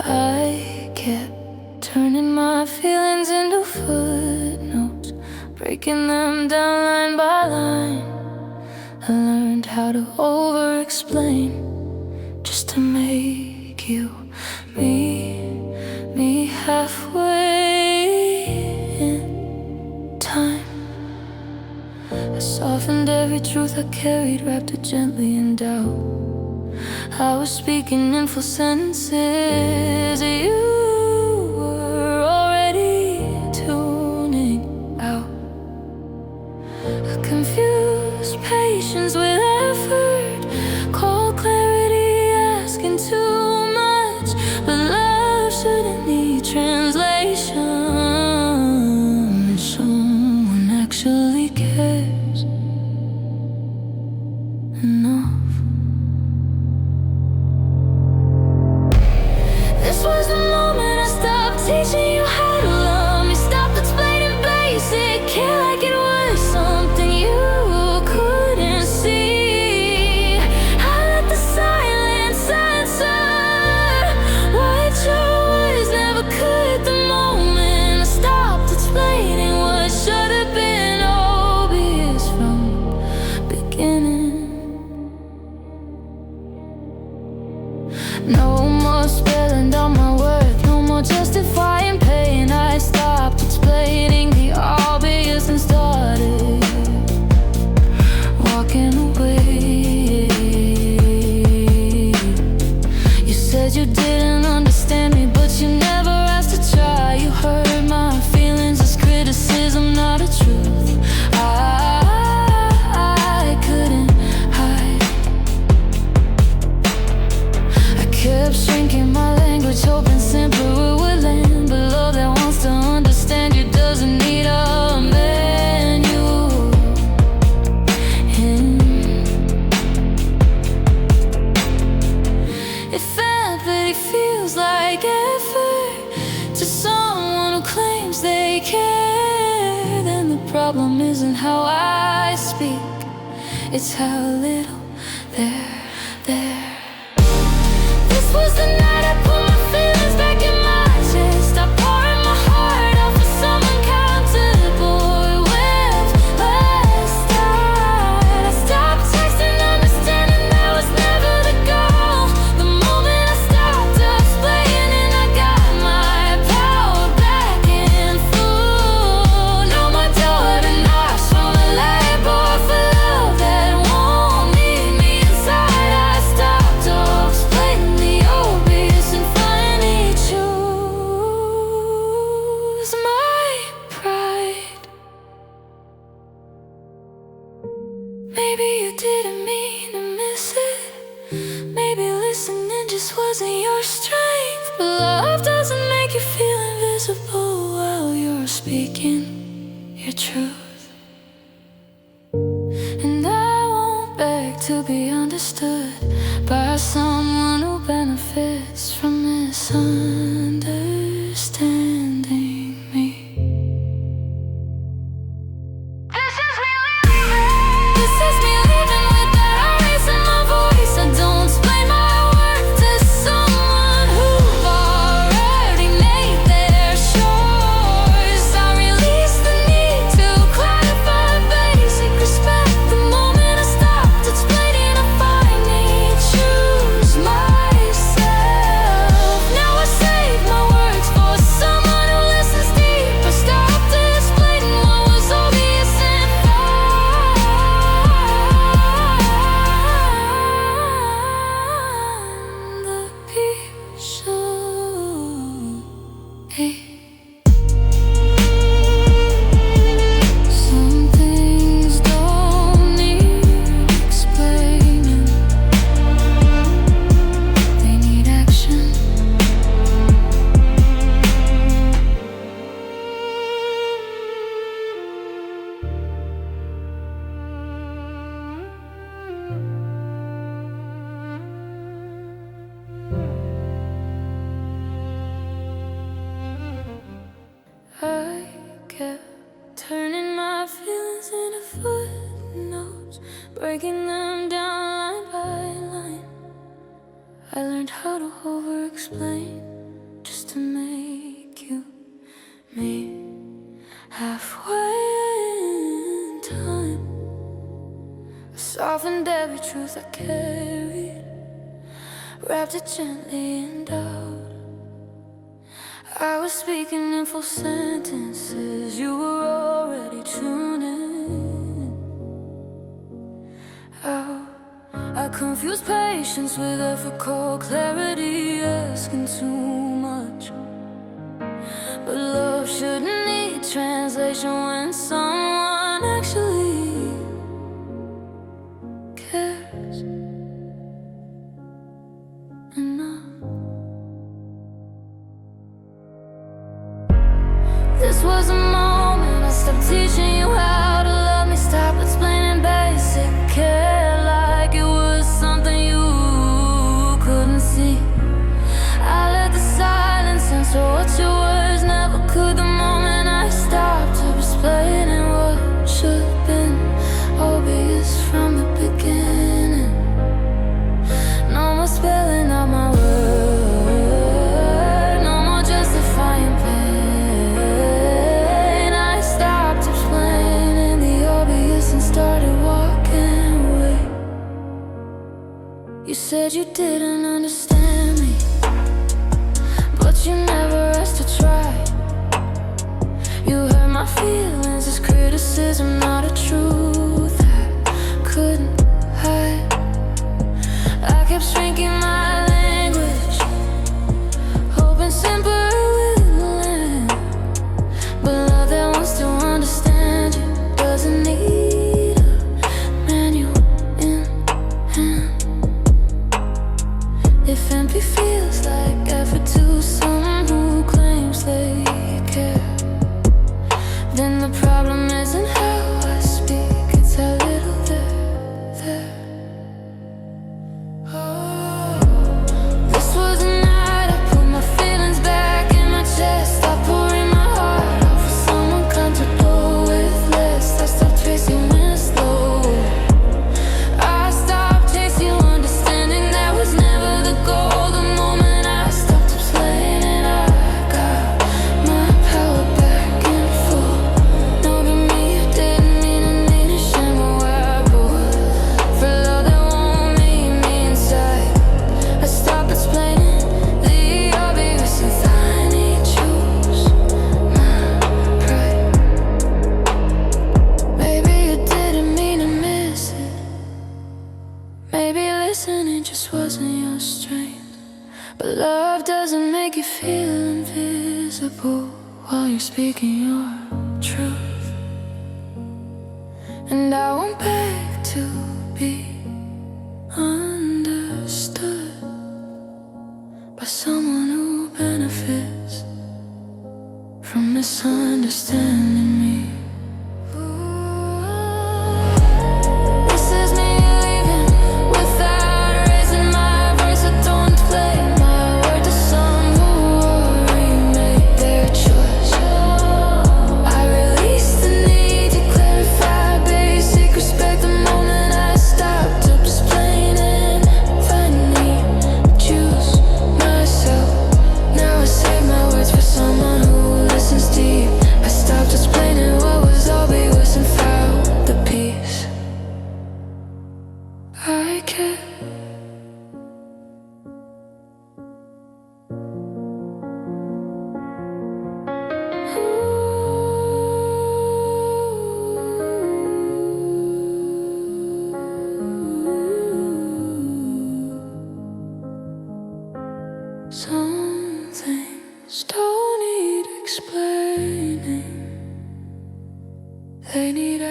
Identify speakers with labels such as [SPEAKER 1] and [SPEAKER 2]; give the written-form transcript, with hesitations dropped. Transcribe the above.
[SPEAKER 1] I kept turning my feelings into footnotes, breaking them down line by line. I learned how to over-explain just to make you meet me halfway in time. I softened every truth I carried, wrapped it gently in doubt. I was speaking in full sentences. You were already tuning out. I confused patience with effort, called clarity asking too much. But love shouldn't need translation. Someone actually cares enough. This was the moment I stopped teaching you how to love me. Stopped explaining basic care like it was something you couldn't see. I let the silence answer what your words never could. The moment I stopped explaining what should have been obvious from the beginning. No more spelling down my worth, no more justifying pain. I stopped explaining the obvious and started walking away. You said you didn't understand me, but you never asked to try. You heard my feelings as criticism, not a truth. I couldn't hide. I kept shrinking my language, hoping simpler would land. But love that wants to understand you doesn't need a manual. If empathy feels like effort to someone who claims they care, then the problem isn't how I speak, it's how little there. This was the night I put my feelings back in my chest. I poured my heart out for someone countable with less time. I stopped texting, understanding that was never the goal. The moment I stopped explaining, I got my power back in full. No more door to knocks from a label for love that won't meet me inside. I stopped explaining the obvious and finally choose my pride. Maybe you didn't mean to miss it. Maybe listening just wasn't your strength. But love doesn't make you feel invisible while you're speaking your truth. And I won't beg to be understood by someone who benefits from misunderstanding me. This is me living without a raising my voice. I don't explain my worth to someone who already made their choice. I release the need to clarify basic respect. The moment I stopped explaining, I finally choose myself. Now I save my words for someone who listens deep. I stopped explaining what was obvious and found the peace. Hey. Some things don't need explaining, they need action. I kept turning my feelings into footnotes, breaking them down line by line. I learned how to over-explain truth I carried, wrapped it gently in doubt. I was speaking in full sentences, you were already tuning out. I confused patience with effort, called clarity, asking too much. But love shouldn't need translation when someone actually cares enough. This was a moment I stopped teaching you how to love me, stop explaining basic care like it was something you couldn't see. I let the silence answer what your words never could. The moment I stopped explaining what should have been obvious from the beginning. No more spelling out my word, no more justifying pain. I stopped explaining the obvious and started walking away. You said you didn't understand me, but you never asked to try. You hurt my feelings as criticism, not a truth I couldn't hide. I kept shrinking my language, hoping simple willing. But love that wants to understand you doesn't need a manual in hand. If empty feels like effort to someone who claims they care, then the problem isn't how I speak, it's how little they're there. Oh, this was a night I put my feelings back in my chest. I pouring my heart out for someone comfortable with less. I stopped chasing when it's slow. I stopped chasing understanding, that was never the goal. The moment I stopped explaining, I got my power back in full. No, to me you didn't mean a nation where I bought for love that won't meet me inside. I stopped explaining the obvious and finally choose my pride. Maybe you didn't mean to miss it, maybe listening just wasn't your strength. But love doesn't make you feel invisible while you're speaking your truth. And I won't beg to be understood by someone who benefits from misunderstanding me. This is me leaving without raising my voice. I don't play my word to some who already made their choice. I release the need to clarify basic respect. The moment I stopped explaining, finally choose myself. Now I save my words for someone who listens deep. I stopped explaining what was obvious and found the peace I kept. Some things don't need explaining, they need